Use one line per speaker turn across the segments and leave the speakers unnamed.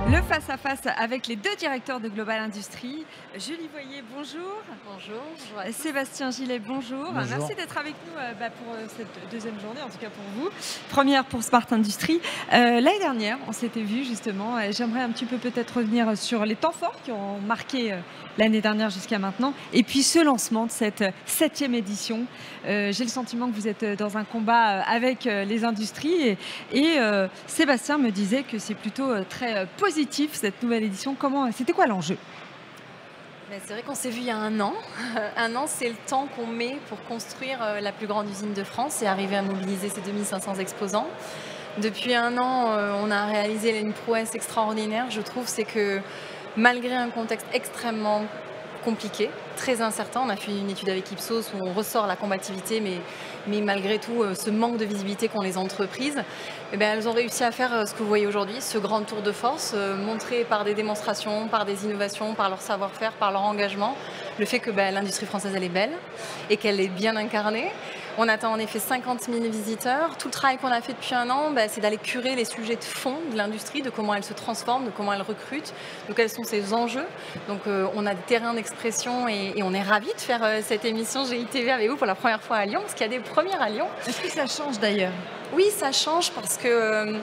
Le face-à-face avec les deux directeurs de Global Industries. Julie Voyer, bonjour.
Bonjour, bonjour à tous.
Sébastien Gillet, bonjour.
Bonjour.
Merci d'être avec nous pour cette deuxième journée, en tout cas pour vous. Première pour Smart Industries. L'année dernière, on s'était vu justement. J'aimerais un petit peu peut-être revenir sur les temps forts qui ont marqué l'année dernière jusqu'à maintenant. Et puis ce lancement de cette 7e édition. J'ai le sentiment que vous êtes dans un combat avec les industries. Et Sébastien me disait que c'est plutôt très positif cette nouvelle édition. C'était quoi l'enjeu?
C'est vrai qu'on s'est vu il y a un an. Un an, c'est le temps qu'on met pour construire la plus grande usine de France et arriver à mobiliser ces 2500 exposants. Depuis un an, on a réalisé une prouesse extraordinaire, je trouve, c'est que malgré un contexte extrêmement compliqué, très incertain, on a fait une étude avec Ipsos où on ressort la combativité, mais malgré tout, ce manque de visibilité qu'ont les entreprises, elles ont réussi à faire ce que vous voyez aujourd'hui, ce grand tour de force, montré par des démonstrations, par des innovations, par leur savoir-faire, par leur engagement, le fait que l'industrie française, elle est belle et qu'elle est bien incarnée. On attend en effet 50 000 visiteurs. Tout le travail qu'on a fait depuis un an, c'est d'aller curer les sujets de fond de l'industrie, de comment elle se transforme, de comment elle recrute, de quels sont ses enjeux. Donc on a des terrains d'expression et on est ravis de faire cette émission GITV avec vous pour la première fois à Lyon, parce qu'il y a des premières à Lyon.
Est-ce que ça change d'ailleurs?
Oui, ça change parce que,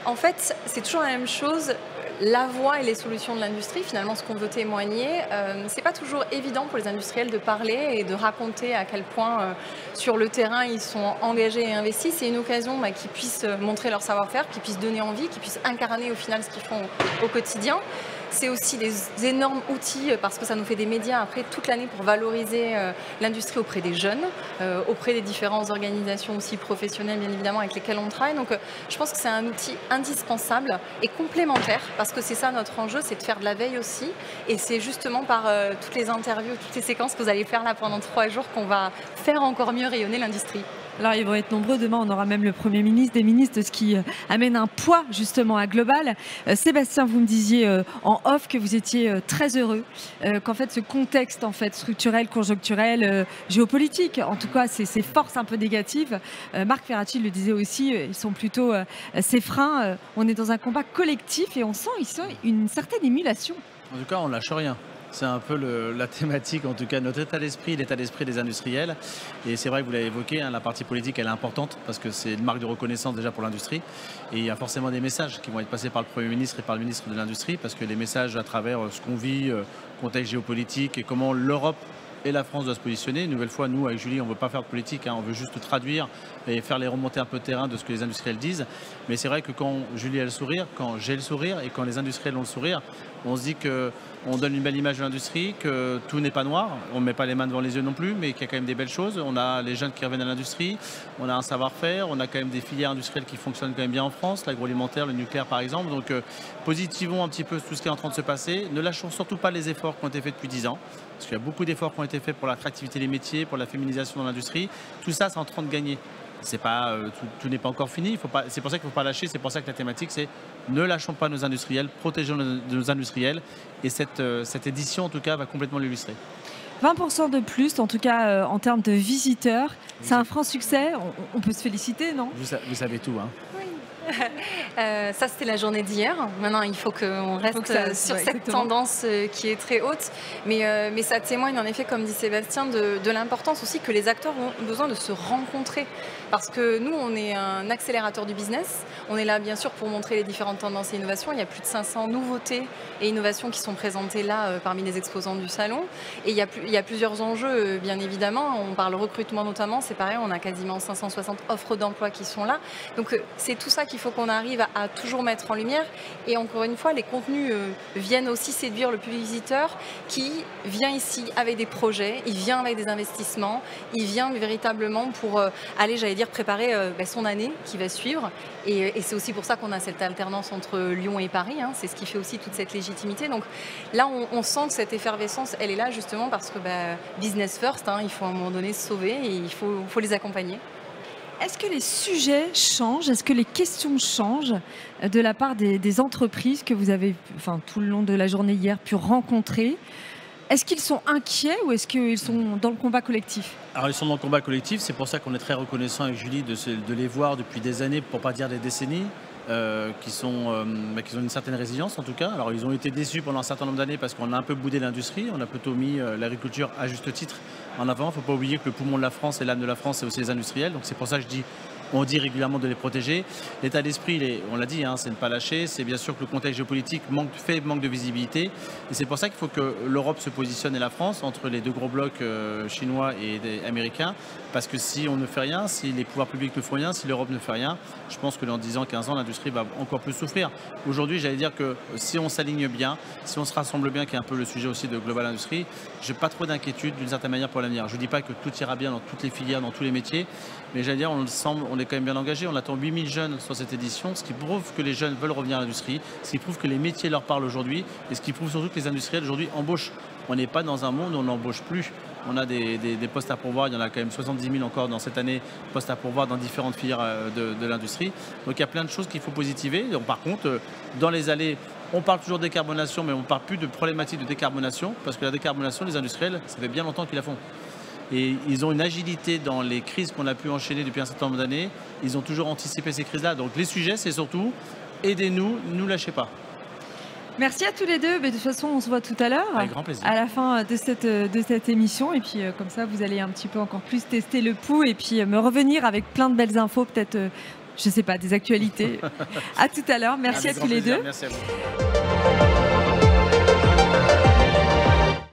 en fait, c'est toujours la même chose. La voix et les solutions de l'industrie, finalement, ce qu'on veut témoigner, c'est pas toujours évident pour les industriels de parler et de raconter à quel point, sur le terrain, ils sont engagés et investis. C'est une occasion qu'ils puissent montrer leur savoir-faire, qu'ils puissent donner envie, qu'ils puissent incarner au final ce qu'ils font au quotidien. C'est aussi des énormes outils parce que ça nous fait des médias après toute l'année pour valoriser l'industrie auprès des jeunes, auprès des différentes organisations aussi professionnelles bien évidemment avec lesquelles on travaille. Donc je pense que c'est un outil indispensable et complémentaire parce que c'est ça notre enjeu, c'est de faire de la veille aussi. Et c'est justement par toutes les interviews, toutes les séquences que vous allez faire là pendant 3 jours qu'on va faire encore mieux rayonner l'industrie.
Alors, ils vont être nombreux. Demain, on aura même le Premier ministre, des ministres, ce qui amène un poids justement à Global. Sébastien, vous me disiez en off que vous étiez très heureux, qu'en fait, ce contexte structurel, conjoncturel, géopolitique, en tout cas, ces forces un peu négatives, Marc Ferracci le disait aussi, ils sont plutôt ces freins. On est dans un combat collectif et on sent ici une certaine émulation.
En tout cas, on lâche rien. C'est un peu la thématique, en tout cas, notre état d'esprit, l'état d'esprit des industriels. Et c'est vrai que vous l'avez évoqué, la partie politique, elle est importante parce que c'est une marque de reconnaissance déjà pour l'industrie. Et il y a forcément des messages qui vont être passés par le Premier ministre et par le ministre de l'Industrie parce que les messages à travers ce qu'on vit, contexte géopolitique et comment l'Europe et la France doit se positionner. Une nouvelle fois, nous, avec Julie, on ne veut pas faire de politique, on veut juste traduire et faire les remontées un peu de terrain de ce que les industriels disent. Mais c'est vrai que quand Julie a le sourire, quand j'ai le sourire et quand les industriels ont le sourire, on se dit qu'on donne une belle image de l'industrie, que tout n'est pas noir, on ne met pas les mains devant les yeux non plus, mais qu'il y a quand même des belles choses. On a les jeunes qui reviennent à l'industrie, on a un savoir-faire, on a quand même des filières industrielles qui fonctionnent quand même bien en France, l'agroalimentaire, le nucléaire par exemple. Donc positivons un petit peu tout ce qui est en train de se passer. Ne lâchons surtout pas les efforts qui ont été faits depuis 10 ans. Parce qu'il y a beaucoup d'efforts qui ont été faits pour l'attractivité des métiers, pour la féminisation dans l'industrie. Tout ça, c'est en train de gagner. Tout n'est pas encore fini. C'est pour ça qu'il ne faut pas lâcher. C'est pour ça que la thématique, c'est ne lâchons pas nos industriels, protégeons nos industriels. Et cette édition, en tout cas, va complètement l'illustrer.
20% de plus, en tout cas en termes de visiteurs. C'est un franc succès. On peut se féliciter, non?
Vous savez tout, hein.
Ça, c'était la journée d'hier. Maintenant, il faut qu'on reste sur cette tendance qui est très haute. Mais ça témoigne, en effet, comme dit Sébastien, de l'importance aussi que les acteurs ont besoin de se rencontrer. Parce que nous, on est un accélérateur du business. On est là, bien sûr, pour montrer les différentes tendances et innovations. Il y a plus de 500 nouveautés et innovations qui sont présentées là parmi les exposants du salon. Et il y a plusieurs enjeux, bien évidemment. On parle recrutement notamment. C'est pareil, on a quasiment 560 offres d'emploi qui sont là. Donc, c'est tout ça qu'il faut qu'on arrive à toujours mettre en lumière. Et encore une fois, les contenus viennent aussi séduire le public visiteur qui vient ici avec des projets, il vient avec des investissements, il vient véritablement pour aller, j'allais dire, préparer son année qui va suivre. Et c'est aussi pour ça qu'on a cette alternance entre Lyon et Paris. C'est ce qui fait aussi toute cette légitimité. Donc là, on sent que cette effervescence, elle est là justement parce que business first, il faut à un moment donné se sauver et il faut les accompagner.
Est-ce que les sujets changent? Est-ce que les questions changent de la part des entreprises que vous avez, tout le long de la journée hier, pu rencontrer? Est-ce qu'ils sont inquiets ou est-ce qu'ils sont dans le combat collectif?
Alors ils sont dans le combat collectif, c'est pour ça qu'on est très reconnaissant avec Julie de les voir depuis des années, pour ne pas dire des décennies. qui ont une certaine résilience en tout cas. Alors ils ont été déçus pendant un certain nombre d'années parce qu'on a un peu boudé l'industrie, on a plutôt mis l'agriculture à juste titre en avant. Il ne faut pas oublier que le poumon de la France et l'âme de la France, c'est aussi les industriels. Donc c'est pour ça que on dit régulièrement de les protéger. L'état d'esprit, on l'a dit, hein, c'est ne pas lâcher. C'est bien sûr que le contexte géopolitique manque de visibilité. Et c'est pour ça qu'il faut que l'Europe se positionne et la France entre les deux gros blocs chinois et américains. Parce que si on ne fait rien, si les pouvoirs publics ne font rien, si l'Europe ne fait rien, je pense que dans 10 ans, 15 ans, l'industrie va encore plus souffrir. Aujourd'hui, j'allais dire que si on s'aligne bien, si on se rassemble bien, qui est un peu le sujet aussi de Global Industrie, je n'ai pas trop d'inquiétude d'une certaine manière pour l'avenir. Je ne dis pas que tout ira bien dans toutes les filières, dans tous les métiers, mais j'allais dire, on est quand même bien engagé. On attend 8000 jeunes sur cette édition, ce qui prouve que les jeunes veulent revenir à l'industrie, ce qui prouve que les métiers leur parlent aujourd'hui et ce qui prouve surtout que les industriels aujourd'hui embauchent. On n'est pas dans un monde où on n'embauche plus. On a des postes à pourvoir, il y en a quand même 70 000 encore dans cette année, postes à pourvoir dans différentes filières de l'industrie. Donc il y a plein de choses qu'il faut positiver. Donc, par contre, dans les allées, on parle toujours de décarbonation, mais on ne parle plus de problématiques de décarbonation, parce que la décarbonation, les industriels, ça fait bien longtemps qu'ils la font. Et ils ont une agilité dans les crises qu'on a pu enchaîner depuis un certain nombre d'années. Ils ont toujours anticipé ces crises-là. Donc les sujets, c'est surtout aidez-nous, ne nous lâchez pas.
Merci à tous les deux. Mais de toute façon, on se voit tout à l'heure.
Avec grand plaisir.
À la fin de cette émission. Et puis comme ça, vous allez un petit peu encore plus tester le pouls et puis me revenir avec plein de belles infos, peut-être, je ne sais pas, des actualités. À tout à l'heure. Merci à tous les deux.
Merci à vous.